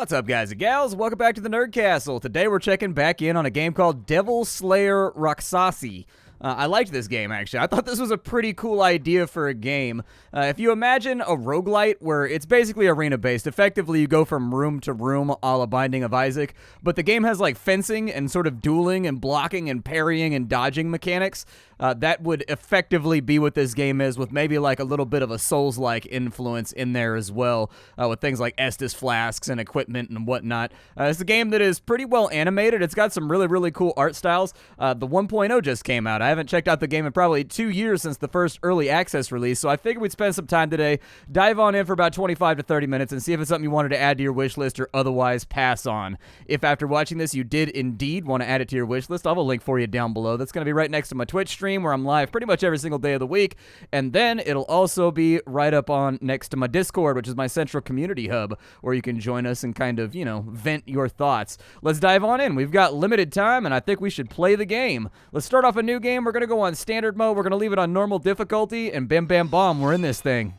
What's up, guys and gals? Welcome back to the Nerd Castle. Today we're checking back in on a game called Devil Slayer Raksasi. I liked this game, actually. I thought this was a pretty cool idea for a game. If you imagine a roguelite where it's basically arena-based, effectively you go from room to room a la Binding of Isaac, but the game has like fencing and sort of dueling and blocking and parrying and dodging mechanics. That would effectively be what this game is, with maybe like a little bit of a Souls-like influence in there as well, with things like Estus flasks and equipment and whatnot. It's a game that is pretty well animated. It's got some really, really cool art styles. The 1.0 just came out. I haven't checked out the game in probably 2 years since the first early access release, so I figured we'd spend some time today, dive on in for about 25 to 30 minutes, and see if it's something you wanted to add to your wish list or otherwise pass on. If after watching this you did indeed want to add it to your wish list, I'll have a link for you down below. That's going to be right next to my Twitch stream, where I'm live pretty much every single day of the week, and then it'll also be right up on next to my Discord, which is my central community hub, where you can join us and kind of, you know, vent your thoughts. Let's dive on in. We've got limited time, and I think we should play the game. Let's start off a new game. We're going to go on standard mode. We're going to leave it on normal difficulty, and bam, bam, bomb, we're in this thing.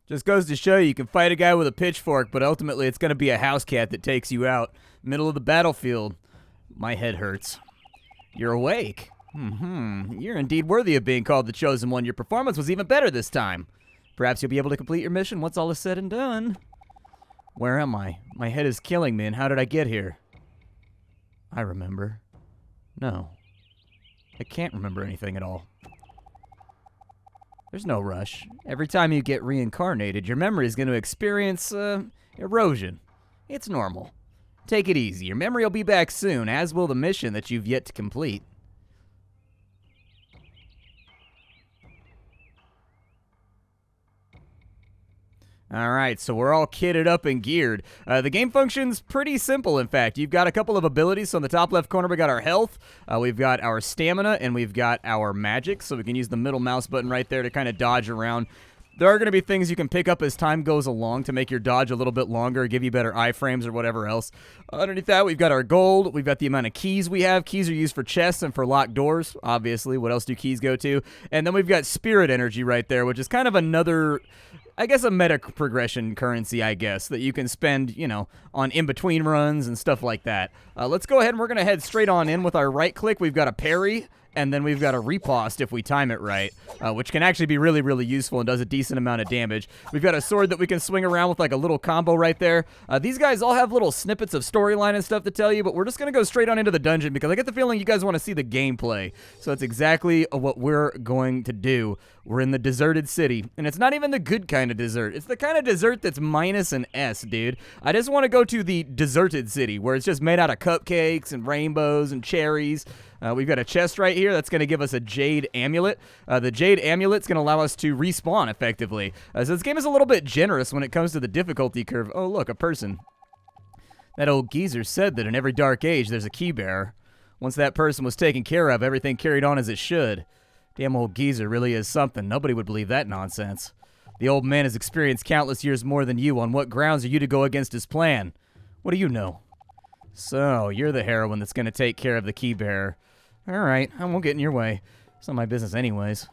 Just goes to show you can fight a guy with a pitchfork, but ultimately it's going to be a house cat that takes you out. Middle of the battlefield. My head hurts. You're awake. You're indeed worthy of being called the Chosen One. Your performance was even better this time. Perhaps you'll be able to complete your mission once all is said and done. Where am I? My head is killing me, and how did I get here? I remember. No. I can't remember anything at all. There's no rush. Every time you get reincarnated, your memory is going to experience, erosion. It's normal. Take it easy. Your memory will be back soon, as will the mission that you've yet to complete. Alright, so we're all kitted up and geared. The game functions pretty simple, in fact. You've got a couple of abilities. So in the top left corner, we got our health, we've got our stamina, and we've got our magic. So we can use the middle mouse button right there to kind of dodge around. There are going to be things you can pick up as time goes along to make your dodge a little bit longer, give you better iframes or whatever else. Underneath that, we've got our gold. We've got the amount of keys we have. Keys are used for chests and for locked doors, obviously. What else do keys go to? And then we've got spirit energy right there, which is kind of another, I guess, a meta progression currency, I guess, that you can spend, you know, on in-between runs and stuff like that. Let's go ahead and we're going to head straight on in with our right click. We've got a parry, and then we've got a riposte if we time it right, which can actually be really, really useful and does a decent amount of damage. We've got a sword that we can swing around with like a little combo right there. These guys all have little snippets of storyline and stuff to tell you, but we're just going to go straight on into the dungeon because I get the feeling you guys want to see the gameplay. So that's exactly what we're going to do. We're in the deserted city, and it's not even the good kind of desert. It's the kind of desert that's minus an S, dude. I just want to go to the deserted city, where it's just made out of cupcakes and rainbows and cherries. We've got a chest right here that's going to give us a Jade Amulet. The Jade Amulet's going to allow us to respawn effectively. So this game is a little bit generous when it comes to the difficulty curve. Oh, look, a person. That old geezer said that in every dark age there's a key bearer. Once that person was taken care of, everything carried on as it should. Damn old geezer really is something. Nobody would believe that nonsense. The old man has experienced countless years more than you. On what grounds are you to go against his plan? What do you know? So, you're the heroine that's going to take care of the key bearer. Alright, I won't get in your way. It's not my business anyways.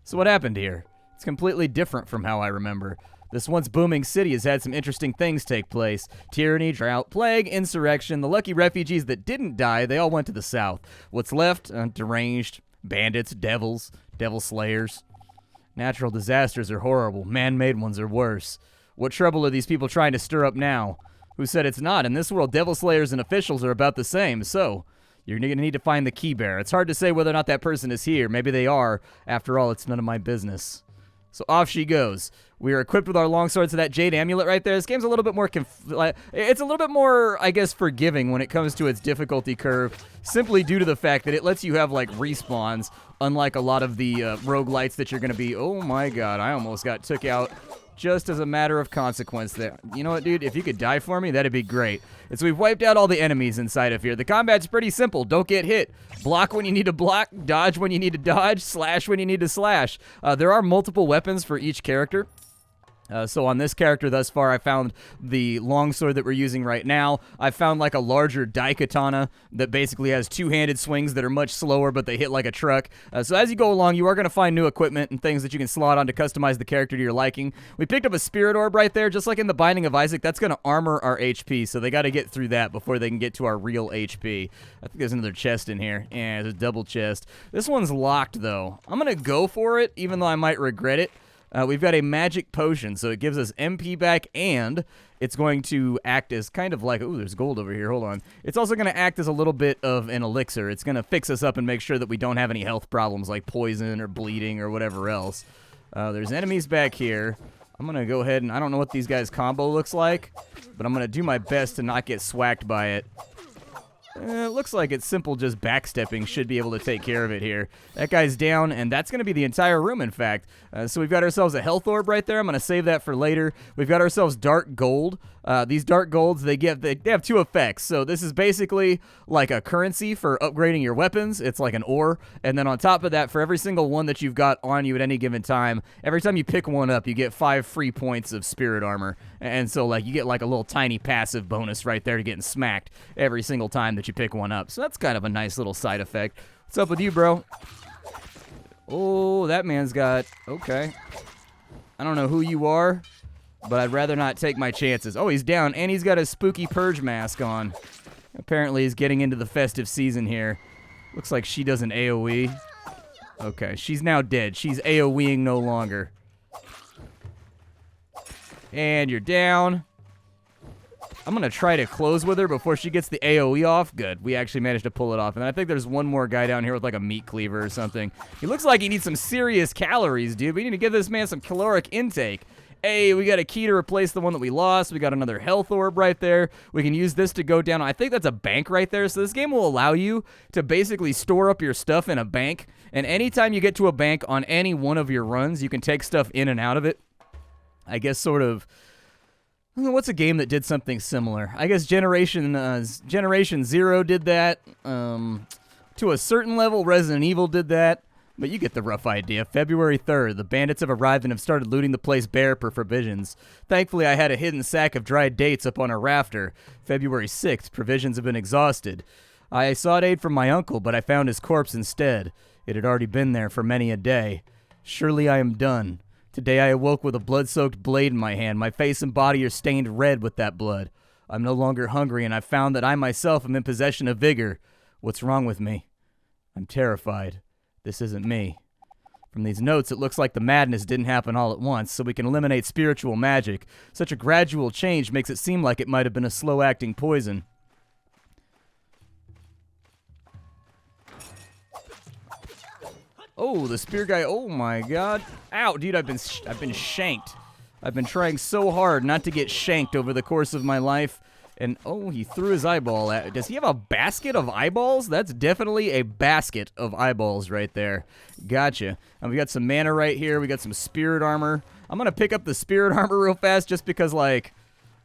So what happened here? It's completely different from how I remember. This once booming city has had some interesting things take place. Tyranny, drought, plague, insurrection. The lucky refugees that didn't die, they all went to the south. What's left? Deranged, bandits, devils, devil slayers. Natural disasters are horrible. Man-made ones are worse. What trouble are these people trying to stir up now? Who said it's not? In this world, Devil Slayers and officials are about the same, so you're going to need to find the key bearer. It's hard to say whether or not that person is here. Maybe they are. After all, it's none of my business. So off she goes. We are equipped with our longsword, so that jade amulet right there. This game's a little bit more, it's a little bit more, I guess, forgiving when it comes to its difficulty curve, simply due to the fact that it lets you have, like, respawns, unlike a lot of the roguelites that you're going to be, oh my god, I almost got took out just as a matter of consequence there. You know what, dude? If you could die for me, that'd be great. And so we've wiped out all the enemies inside of here. The combat's pretty simple. Don't get hit. Block when you need to block, dodge when you need to dodge, slash when you need to slash. There are multiple weapons for each character. So on this character thus far, I found the longsword that we're using right now. I found like a larger daikatana that basically has two-handed swings that are much slower, but they hit like a truck. So as you go along, you are going to find new equipment and things that you can slot on to customize the character to your liking. We picked up a spirit orb right there, just like in the Binding of Isaac. That's going to armor our HP, so they got to get through that before they can get to our real HP. I think there's another chest in here. Yeah, there's a double chest. This one's locked, though. I'm going to go for it, even though I might regret it. We've got a magic potion, so it gives us MP back, and it's going to act as kind of like, ooh, there's gold over here, hold on. It's also going to act as a little bit of an elixir. It's going to fix us up and make sure that we don't have any health problems like poison or bleeding or whatever else. There's enemies back here. I'm going to go ahead and, I don't know what these guys' combo looks like, but I'm going to do my best to not get swacked by it. It looks like it's simple, just backstepping should be able to take care of it here. That guy's down, and that's going to be the entire room, in fact. So we've got ourselves a health orb right there. I'm going to save that for later. We've got ourselves dark gold. These dark golds, they have two effects. So this is basically like a currency for upgrading your weapons. It's like an ore. And then on top of that, for every single one that you've got on you at any given time, every time you pick one up, you get 5 free points of spirit armor. And so like you get like a little tiny passive bonus right there to getting smacked every single time that you pick one up. So that's kind of a nice little side effect. What's up with you, bro? Oh, that man's got... Okay. I don't know who you are, but I'd rather not take my chances. Oh, he's down, and he's got a spooky purge mask on. Apparently he's getting into the festive season here. Looks like she does an AoE. Okay, she's now dead. She's AoEing no longer. And you're down. I'm going to try to close with her before she gets the AoE off. Good. We actually managed to pull it off. And I think there's one more guy down here with like a meat cleaver or something. He looks like he needs some serious calories, dude. We need to give this man some caloric intake. Hey, we got a key to replace the one that we lost. We got another health orb right there. We can use this to go down. I think that's a bank right there. So this game will allow you to basically store up your stuff in a bank. And anytime you get to a bank on any one of your runs, you can take stuff in and out of it. I guess sort of... What's a game that did something similar? I guess Generation 0 did that. To a certain level, Resident Evil did that. But you get the rough idea. February 3rd, the bandits have arrived and have started looting the place bare for provisions. Thankfully, I had a hidden sack of dried dates up on a rafter. February 6th, provisions have been exhausted. I sought aid from my uncle, but I found his corpse instead. It had already been there for many a day. Surely I am done. Today I awoke with a blood-soaked blade in my hand. My face and body are stained red with that blood. I'm no longer hungry, and I found that I myself am in possession of vigor. What's wrong with me? I'm terrified. This isn't me. From these notes, it looks like the madness didn't happen all at once, so we can eliminate spiritual magic. Such a gradual change makes it seem like it might have been a slow-acting poison. Oh, the spear guy. Oh my god. Ow, dude, I've been shanked. I've been trying so hard not to get shanked over the course of my life. And oh, he threw his eyeball at. Does he have a basket of eyeballs? That's definitely a basket of eyeballs right there. Gotcha. And we got some mana right here. We got some spirit armor. I'm going to pick up the spirit armor real fast just because, like,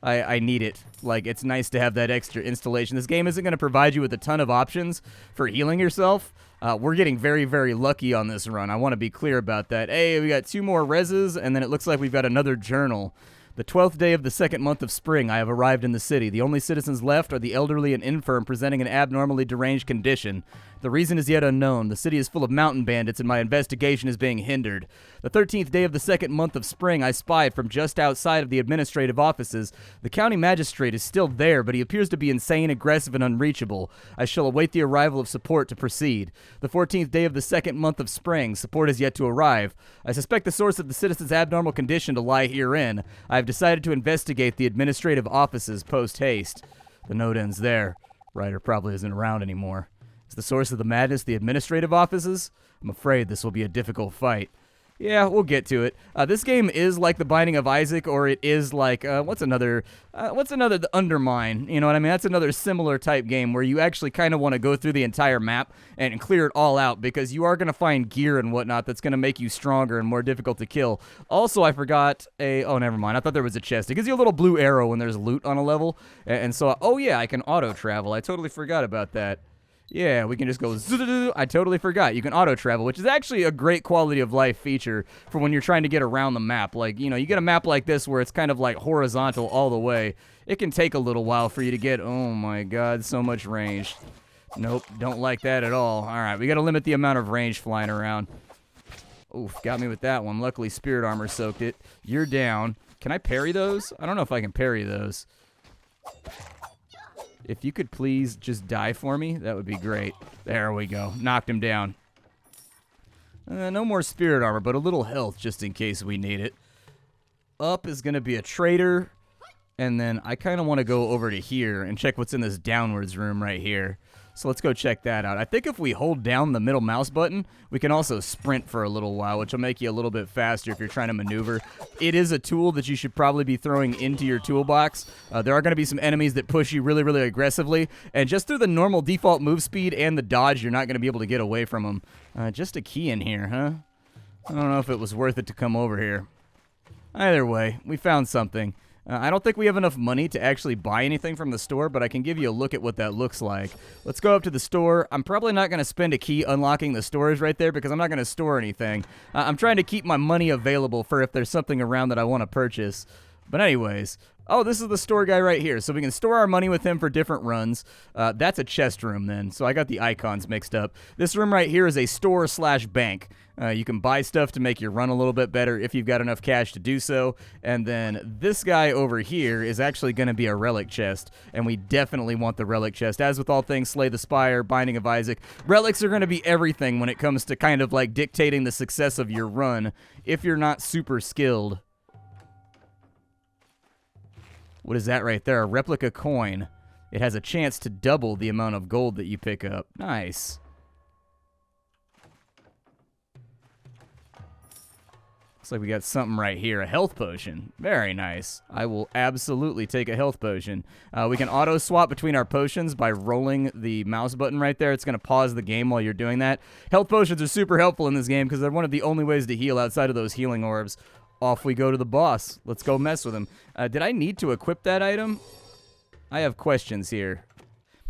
I need it. Like, it's nice to have that extra installation. This game isn't going to provide you with a ton of options for healing yourself. We're getting very, very lucky on this run. I want to be clear about that. Hey, we got 2 more reses, and then it looks like we've got another journal. The 12th day of the 2nd month of spring, I have arrived in the city. The only citizens left are the elderly and infirm presenting an abnormally deranged condition. The reason is yet unknown. The city is full of mountain bandits and my investigation is being hindered. The 13th day of the 2nd month of spring, I spied from just outside of the administrative offices. The county magistrate is still there, but he appears to be insane, aggressive, and unreachable. I shall await the arrival of support to proceed. The 14th day of the 2nd month of spring, support is yet to arrive. I suspect the source of the citizen's abnormal condition to lie herein. I have decided to investigate the administrative offices post-haste. The note ends there. Ryder probably isn't around anymore. Is the source of the madness the administrative offices? I'm afraid this will be a difficult fight. Yeah, we'll get to it. This game is like The Binding of Isaac, or it is like, what's another, The Undermine, you know what I mean? That's another similar type game where you actually kind of want to go through the entire map and clear it all out, because you are going to find gear and whatnot that's going to make you stronger and more difficult to kill. Also, I forgot oh, never mind. I thought there was a chest. It gives you a little blue arrow when there's loot on a level, and so, oh yeah, I can auto-travel. I totally forgot about that. Yeah, we can just go I totally forgot. You can auto-travel, which is actually a great quality of life feature for when you're trying to get around the map. Like, you know, you get a map like this where it's kind of like horizontal all the way. It can take a little while for you to get, oh my god, so much range. Nope, don't like that at all. Alright, we gotta limit the amount of range flying around. Oof, got me with that one. Luckily, spirit armor soaked it. You're down. Can I parry those? I don't know if I can parry those. If you could please just die for me, that would be great. There we go. Knocked him down. No more spirit armor, but a little health just in case we need it. Up is going to be a trader. And then I kind of want to go over to here and check what's in this downwards room right here. So let's go check that out. I think if we hold down the middle mouse button, we can also sprint for a little while, which will make you a little bit faster if you're trying to maneuver. It is a tool that you should probably be throwing into your toolbox. There are going to be some enemies that push you really, really aggressively, and just through the normal default move speed and the dodge, you're not going to be able to get away from them. Just a key in here, huh? I don't know if it was worth it to come over here. Either way, we found something. I don't think we have enough money to actually buy anything from the store, but I can give you a look at what that looks like. Let's go up to the store. I'm probably not going to spend a key unlocking the stores right there because I'm not going to store anything. I'm trying to keep my money available for if there's something around that I want to purchase. But anyways, oh, this is the store guy right here. So we can store our money with him for different runs. That's a chest room then. So I got the icons mixed up. This room right here is a store/bank. You can buy stuff to make your run a little bit better if you've got enough cash to do so. And then this guy over here is actually going to be a relic chest. And we definitely want the relic chest. As with all things Slay the Spire, Binding of Isaac, relics are going to be everything when it comes to kind of like dictating the success of your run if you're not super skilled. What is that right there? A replica coin. It has a chance to double the amount of gold that you pick up. Nice. Looks like we got something right here. A health potion. Very nice. I will absolutely take a health potion. We can auto swap between our potions by rolling the mouse button right there. It's going to pause the game while you're doing that. Health potions are super helpful in this game because they're one of the only ways to heal outside of those healing orbs. Off we go to the boss. Let's go mess with him. Did I need to equip that item? I have questions here.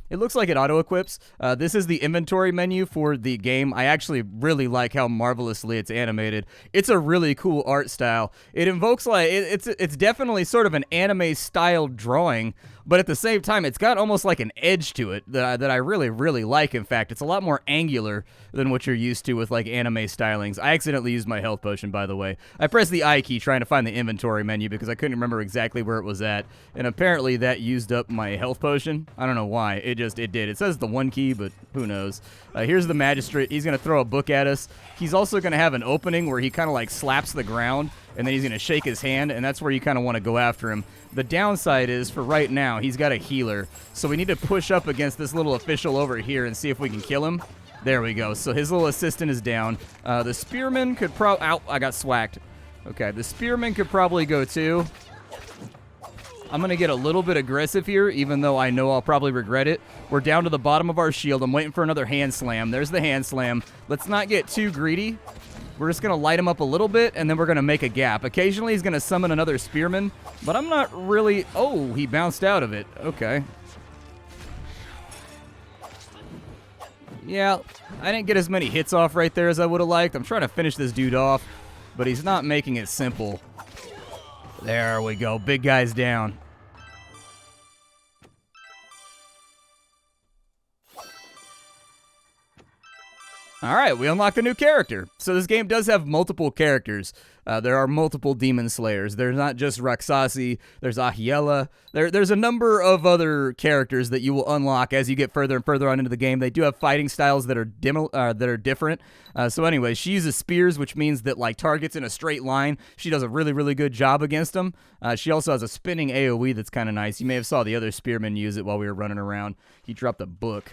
It looks like it auto-equips. This is the inventory menu for the game. I actually really like how marvelously it's animated. It's a really cool art style. It invokes like it's definitely sort of an anime-style drawing, but at the same time, it's got almost like an edge to it that I really, really like. In fact, it's a lot more angular than what you're used to with like anime stylings. I accidentally used my health potion, by the way. I pressed the I key trying to find the inventory menu because I couldn't remember exactly where it was at, and apparently that used up my health potion. I don't know why. It did. It says the 1 key, but who knows. Here's the magistrate. He's going to throw a book at us. He's also going to have an opening where he kind of like slaps the ground, and then he's going to shake his hand, and that's where you kind of want to go after him. The downside is, for right now, he's got a healer, so we need to push up against this little official over here and see if we can kill him. There we go. So his little assistant is down. The spearman could probably... Ow, I got swacked. Okay, the spearman could probably go too. I'm going to get a little bit aggressive here, even though I know I'll probably regret it. We're down to the bottom of our shield. I'm waiting for another hand slam. There's the hand slam. Let's not get too greedy. We're just going to light him up a little bit, and then we're going to make a gap. Occasionally, he's going to summon another spearman, but I'm not really... Oh, he bounced out of it. Okay. Yeah, I didn't get as many hits off right there as I would have liked. I'm trying to finish this dude off, but he's not making it simple. There we go. Big guy's down. All right, we unlocked a new character. So this game does have multiple characters. There are multiple demon slayers. There's not just Raksasi. There's Ahiela. There's a number of other characters that you will unlock as you get further and further on into the game. They do have fighting styles that are different. So anyway, she uses spears, which means that like targets in a straight line, she does a really, really good job against them. She also has a spinning AoE that's kind of nice. You may have saw the other spearmen use it while we were running around. He dropped a book.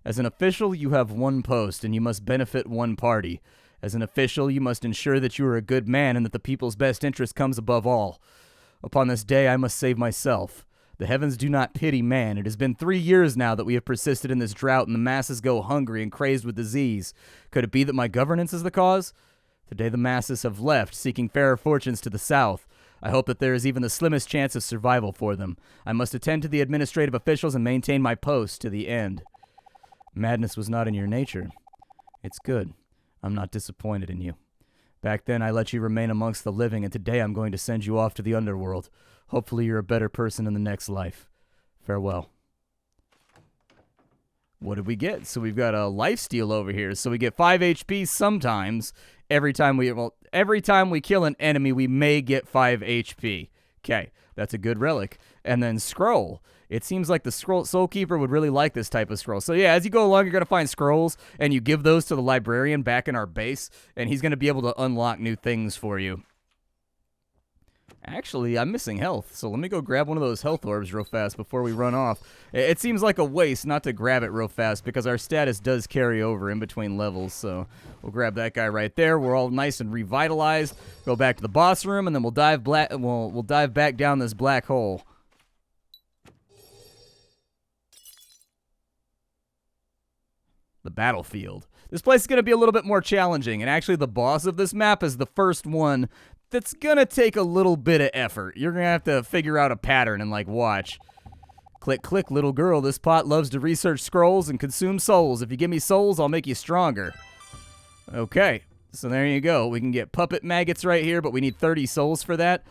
As an official, you have one post, and you must benefit one party. As an official, you must ensure that you are a good man and that the people's best interest comes above all. Upon this day, I must save myself. The heavens do not pity man. It has been 3 years now that we have persisted in this drought, and the masses go hungry and crazed with disease. Could it be that my governance is the cause? Today the masses have left, seeking fairer fortunes to the south. I hope that there is even the slimmest chance of survival for them. I must attend to the administrative officials and maintain my post to the end. Madness was not in your nature. It's good. I'm not disappointed in you. Back then, I let you remain amongst the living, and today I'm going to send you off to the underworld. Hopefully you're a better person in the next life. Farewell. What did we get? So we've got a lifesteal over here. So we get 5 HP sometimes. Every time we kill an enemy, we may get 5 HP. Okay, that's a good relic. And then scroll. It seems like the Soul Keeper would really like this type of scroll. So yeah, as you go along, you're going to find scrolls, and you give those to the librarian back in our base, and he's going to be able to unlock new things for you. Actually, I'm missing health, so let me go grab one of those health orbs real fast before we run off. It seems like a waste not to grab it real fast because our status does carry over in between levels, so we'll grab that guy right there. We're all nice and revitalized. Go back to the boss room, and then we'll dive back down this black hole. The battlefield. This place is going to be a little bit more challenging, and actually the boss of this map is the first one that's going to take a little bit of effort. You're going to have to figure out a pattern and, like, watch. Click, click, little girl. This pot loves to research scrolls and consume souls. If you give me souls, I'll make you stronger. Okay. So there you go. We can get puppet maggots right here, but we need 30 souls for that.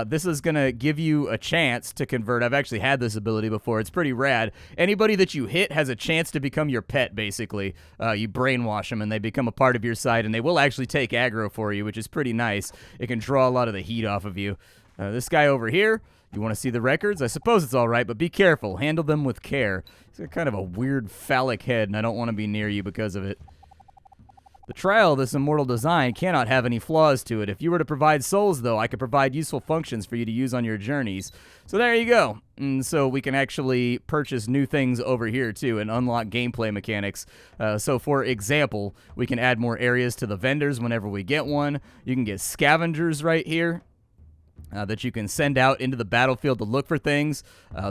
This is going to give you a chance to convert. I've actually had this ability before. It's pretty rad. Anybody that you hit has a chance to become your pet, basically. You brainwash them, and they become a part of your side, and they will actually take aggro for you, which is pretty nice. It can draw a lot of the heat off of you. This guy over here, you want to see the records? I suppose it's all right, but be careful. Handle them with care. He's got kind of a weird phallic head, and I don't want to be near you because of it. The trial of this immortal design cannot have any flaws to it. If you were to provide souls, though, I could provide useful functions for you to use on your journeys. So there you go. And so we can actually purchase new things over here, too, and unlock gameplay mechanics. So, for example, we can add more areas to the vendors whenever we get one. You can get scavengers right here. That you can send out into the battlefield to look for things.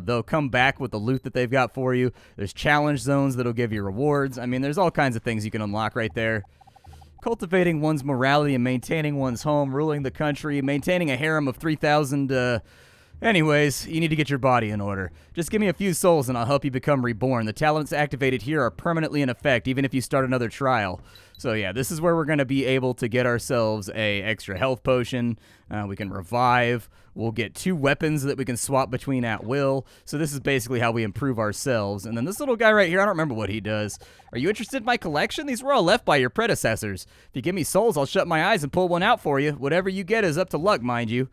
They'll come back with the loot that they've got for you. There's challenge zones that'll give you rewards. I mean, there's all kinds of things you can unlock right there. Cultivating one's morality and maintaining one's home, ruling the country, maintaining a harem of 3,000, Anyways, you need to get your body in order. Just give me a few souls and I'll help you become reborn. The talents activated here are permanently in effect, even if you start another trial. So yeah, this is where we're going to be able to get ourselves a extra health potion. We can revive. We'll get 2 weapons that we can swap between at will. So this is basically how we improve ourselves. And then this little guy right here, I don't remember what he does. Are you interested in my collection? These were all left by your predecessors. If you give me souls, I'll shut my eyes and pull one out for you. Whatever you get is up to luck, mind you.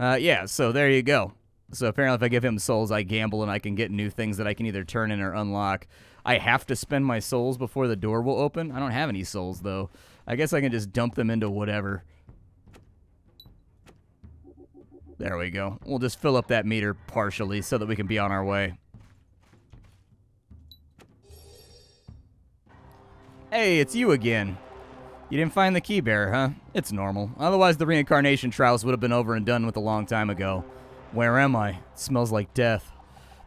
Yeah, so there you go. So apparently if I give him souls, I gamble and I can get new things that I can either turn in or unlock. I have to spend my souls before the door will open. I don't have any souls, though. I guess I can just dump them into whatever. There we go. We'll just fill up that meter partially so that we can be on our way. Hey, it's you again. You didn't find the key bearer, huh? It's normal. Otherwise, the reincarnation trials would have been over and done with a long time ago. Where am I? It smells like death.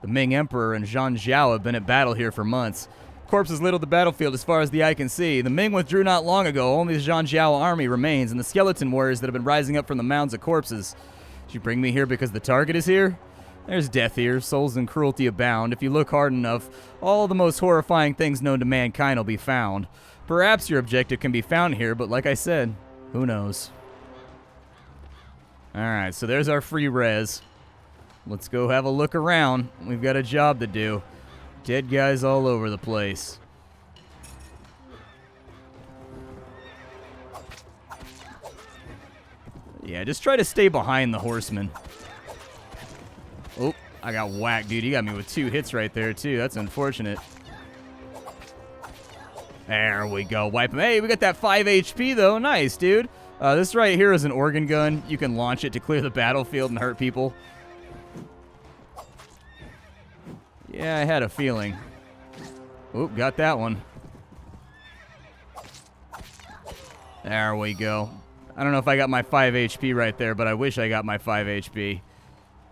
The Ming Emperor and Zhang Zhao have been at battle here for months. Corpses littered the battlefield as far as the eye can see. The Ming withdrew not long ago. Only the Zhang Zhao army remains, and the skeleton warriors that have been rising up from the mounds of corpses. Did you bring me here because the target is here? There's death here. Souls and cruelty abound. If you look hard enough, all the most horrifying things known to mankind will be found. Perhaps your objective can be found here, but like I said, who knows? Alright, so there's our free res. Let's go have a look around. We've got a job to do. Dead guys all over the place. Yeah, just try to stay behind the horseman. Oh, I got whacked, dude. You got me with 2 hits right there, too. That's unfortunate. There we go. Wipe him. Hey, we got that 5 HP, though. Nice, dude. This right here is an organ gun. You can launch it to clear the battlefield and hurt people. Yeah, I had a feeling. Oop, got that one. There we go. I don't know if I got my 5 HP right there, but I wish I got my 5 HP.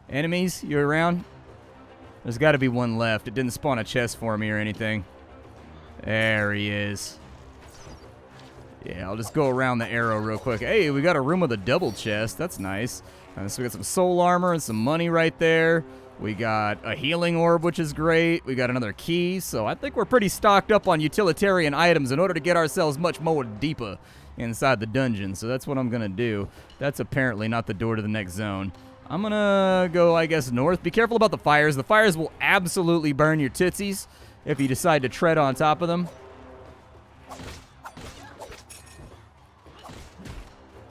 Enemies, you around? There's got to be one left. It didn't spawn a chest for me or anything. There he is. Yeah, I'll just go around the arrow real quick. Hey, we got a room with a double chest. That's nice. So we got some soul armor and some money right there. We got a healing orb, which is great. We got another key. So I think we're pretty stocked up on utilitarian items in order to get ourselves much more deeper inside the dungeon. So that's what I'm going to do. That's apparently not the door to the next zone. I'm going to go, I guess, north. Be careful about the fires. The fires will absolutely burn your tootsies if you decide to tread on top of them.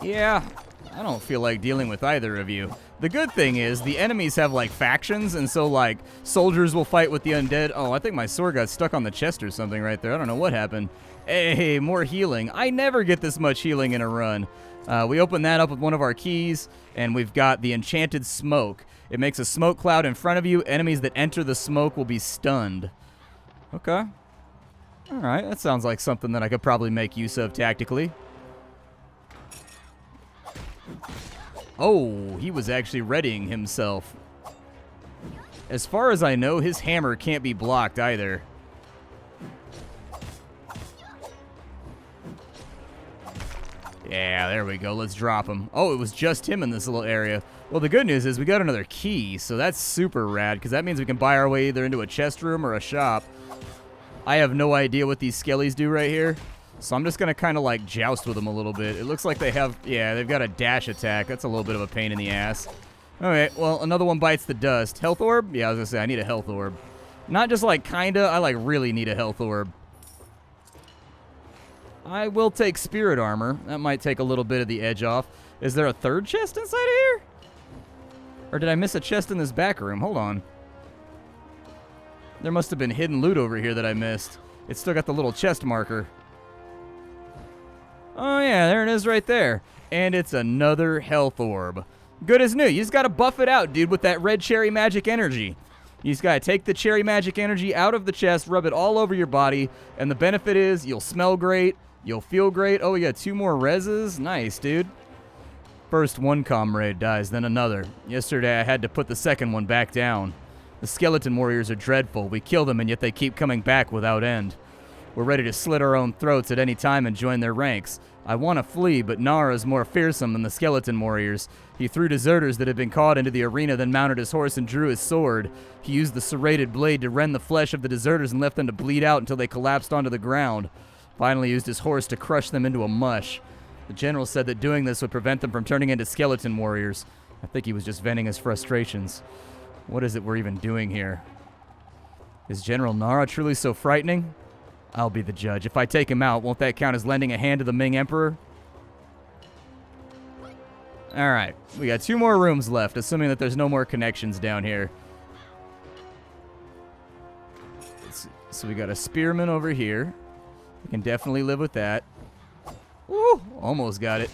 Yeah, I don't feel like dealing with either of you. The good thing is the enemies have, like, factions, and so, like, soldiers will fight with the undead. Oh, I think my sword got stuck on the chest or something right there. I don't know what happened. Hey, more healing. I never get this much healing in a run. We open that up with one of our keys, and we've got the enchanted smoke. It makes a smoke cloud in front of you. Enemies that enter the smoke will be stunned. Okay. All right, that sounds like something that I could probably make use of tactically. Oh, he was actually readying himself. As far as I know, his hammer can't be blocked either. Yeah, there we go. Let's drop him. Oh, it was just him in this little area. Well, the good news is we got another key, so that's super rad, because that means we can buy our way either into a chest room or a shop. I have no idea what these skellies do right here, so I'm just going to kind of, like, joust with them a little bit. It looks like they have, yeah, they've got a dash attack. That's a little bit of a pain in the ass. Okay, well, another one bites the dust. Health orb? Yeah, I was going to say, I need a health orb. Not just, like, kind of. I, like, really need a health orb. I will take spirit armor. That might take a little bit of the edge off. Is there a third chest inside of here? Or did I miss a chest in this back room? Hold on. There must have been hidden loot over here that I missed. It's still got the little chest marker. Oh yeah, there it is right there. And it's another health orb. Good as new. You just gotta buff it out, dude, with that red cherry magic energy. You just gotta take the cherry magic energy out of the chest, rub it all over your body, and the benefit is you'll smell great, you'll feel great. Oh, we got 2 more reses. Nice, dude. First one comrade dies, then another. Yesterday I had to put the second one back down. The skeleton warriors are dreadful. We kill them, and yet they keep coming back without end. We're ready to slit our own throats at any time and join their ranks. I want to flee, but Nara is more fearsome than the skeleton warriors. He threw deserters that had been caught into the arena, then mounted his horse and drew his sword. He used the serrated blade to rend the flesh of the deserters and left them to bleed out until they collapsed onto the ground. Finally used his horse to crush them into a mush. The general said that doing this would prevent them from turning into skeleton warriors. I think he was just venting his frustrations. What is it we're even doing here? Is General Nara truly so frightening? I'll be the judge. If I take him out, won't that count as lending a hand to the Ming Emperor? Alright, we got 2 more rooms left, assuming that there's no more connections down here. So we got a spearman over here. We can definitely live with that. Woo! Almost got it.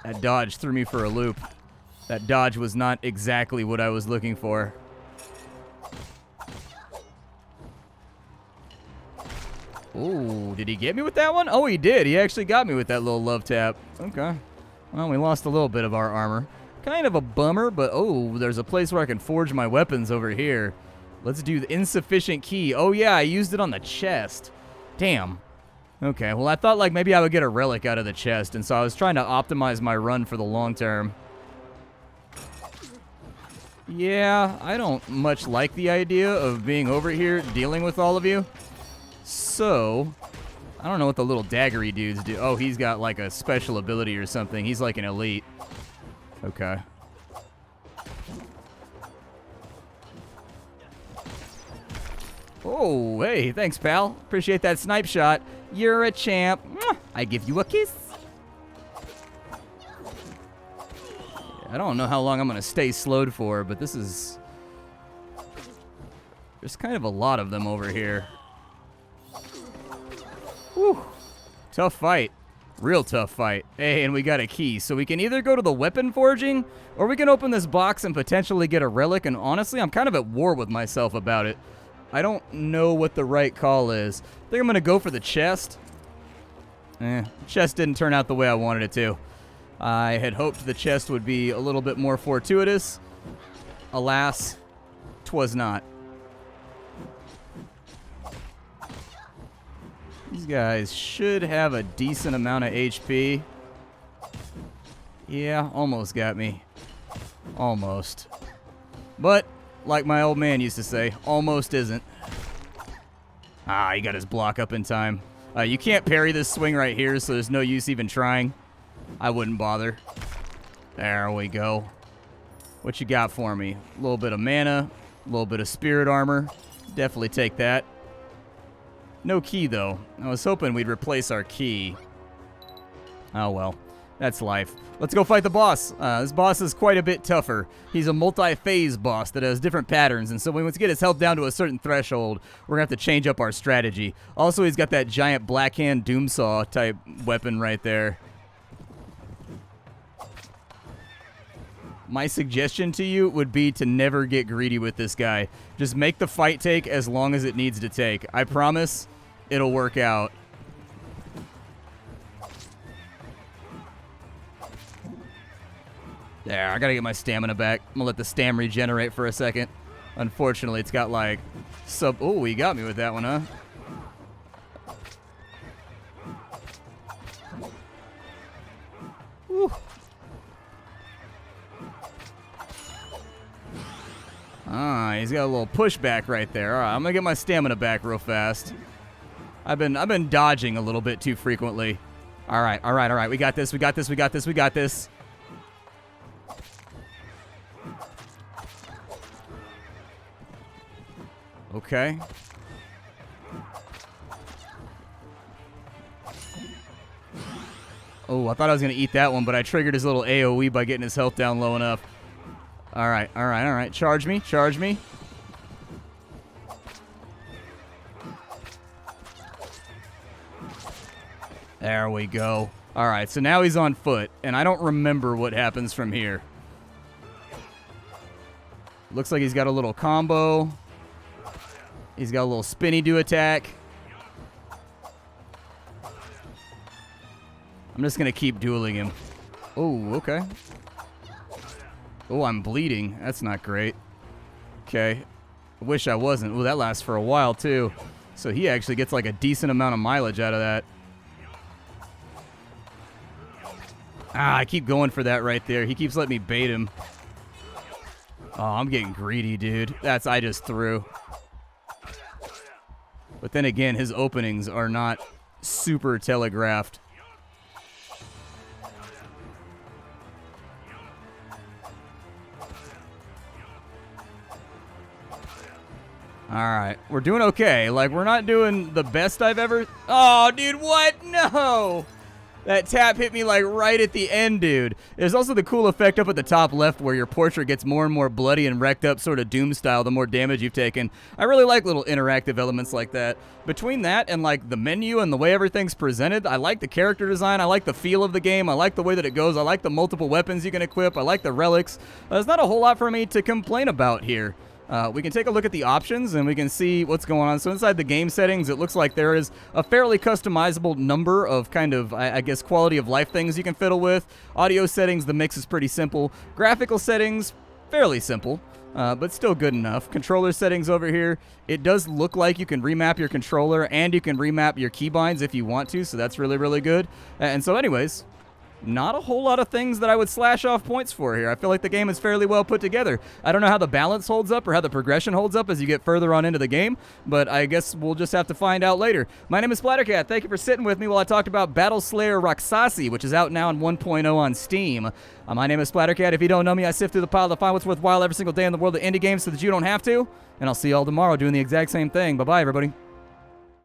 That dodge threw me for a loop. That dodge was not exactly what I was looking for. Ooh, did he get me with that one? Oh, he did. He actually got me with that little love tap. Okay. Well, we lost a little bit of our armor. Kind of a bummer, but oh, there's a place where I can forge my weapons over here. Let's do the insufficient key. Oh, yeah, I used it on the chest. Damn. Okay, well, I thought, like, maybe I would get a relic out of the chest, and so I was trying to optimize my run for the long term. Yeah, I don't much like the idea of being over here dealing with all of you. So, I don't know what the little daggery dudes do. Oh, he's got like a special ability or something. He's like an elite. Okay. Oh, hey, thanks, pal. Appreciate that snipe shot. You're a champ. I give you a kiss. I don't know how long I'm going to stay slowed for, but this is... There's kind of a lot of them over here. Whew. Tough fight. Real tough fight. Hey, and we got a key. So we can either go to the weapon forging, or we can open this box and potentially get a relic. And honestly, I'm kind of at war with myself about it. I don't know what the right call is. I think I'm going to go for the chest. Chest didn't turn out the way I wanted it to. I had hoped the chest would be a little bit more fortuitous. Alas, 'twas not. These guys should have a decent amount of HP. Yeah, almost got me. Almost. But, like my old man used to say, almost isn't. Ah, he got his block up in time. You can't parry this swing right here, so there's no use even trying. I wouldn't bother. There we go. What you got for me? A little bit of mana, a little bit of spirit armor. Definitely take that. No key, though. I was hoping we'd replace our key. Oh, well. That's life. Let's go fight the boss. This boss is quite a bit tougher. He's a multi-phase boss that has different patterns, and so when we get his health down to a certain threshold, we're going to have to change up our strategy. Also, he's got that giant blackhand doomsaw type weapon right there. My suggestion to you would be to never get greedy with this guy. Just make the fight take as long as it needs to take. I promise it'll work out. There, I gotta get my stamina back. I'm gonna let the stam regenerate for a second. Unfortunately, it's got like Oh, he got me with that one, huh? Whew. Ah, he's got a little pushback right there. All right, I'm gonna get my stamina back real fast. I've been dodging a little bit too frequently. All right. We got this. Okay. Oh, I thought I was going to eat that one, but I triggered his little AoE by getting his health down low enough. All right. Charge me. There we go. All right, so now he's on foot, and I don't remember what happens from here. Looks like he's got a little combo. He's got a little spinny do attack. I'm just going to keep dueling him. Oh, okay. Oh, I'm bleeding. That's not great. Okay. I wish I wasn't. Oh, that lasts for a while, too. So he actually gets like a decent amount of mileage out of that. Ah, I keep going for that right there. He keeps letting me bait him. Oh, I'm getting greedy, dude. I just threw. But then again, his openings are not super telegraphed. All right, we're doing okay. Like, we're not doing the best I've ever... Oh, dude, what? No! That tap hit me, like, right at the end, dude. There's also the cool effect up at the top left where your portrait gets more and more bloody and wrecked up, sort of Doom style, the more damage you've taken. I really like little interactive elements like that. Between that and, like, the menu and the way everything's presented, I like the character design. I like the feel of the game. I like the way that it goes. I like the multiple weapons you can equip. I like the relics. There's not a whole lot for me to complain about here. We can take a look at the options and we can see what's going on. So inside the game settings, it looks like there is a fairly customizable number of kind of, I guess, quality of life things you can fiddle with. Audio settings, the mix is pretty simple. Graphical settings, fairly simple, but still good enough. Controller settings over here, it does look like you can remap your controller and you can remap your keybinds if you want to, so that's really, really good. And so anyways, not a whole lot of things that I would slash off points for here. I feel like the game is fairly well put together. I don't know how the balance holds up or how the progression holds up as you get further on into the game, but I guess we'll just have to find out later. My name is Splattercat. Thank you for sitting with me while I talked about Devil Slayer Raksasi, which is out now in 1.0 on Steam. My name is Splattercat. If you don't know me, I sift through the pile to find what's worthwhile every single day in the world of indie games so that you don't have to, and I'll see you all tomorrow doing the exact same thing. Bye-bye, everybody.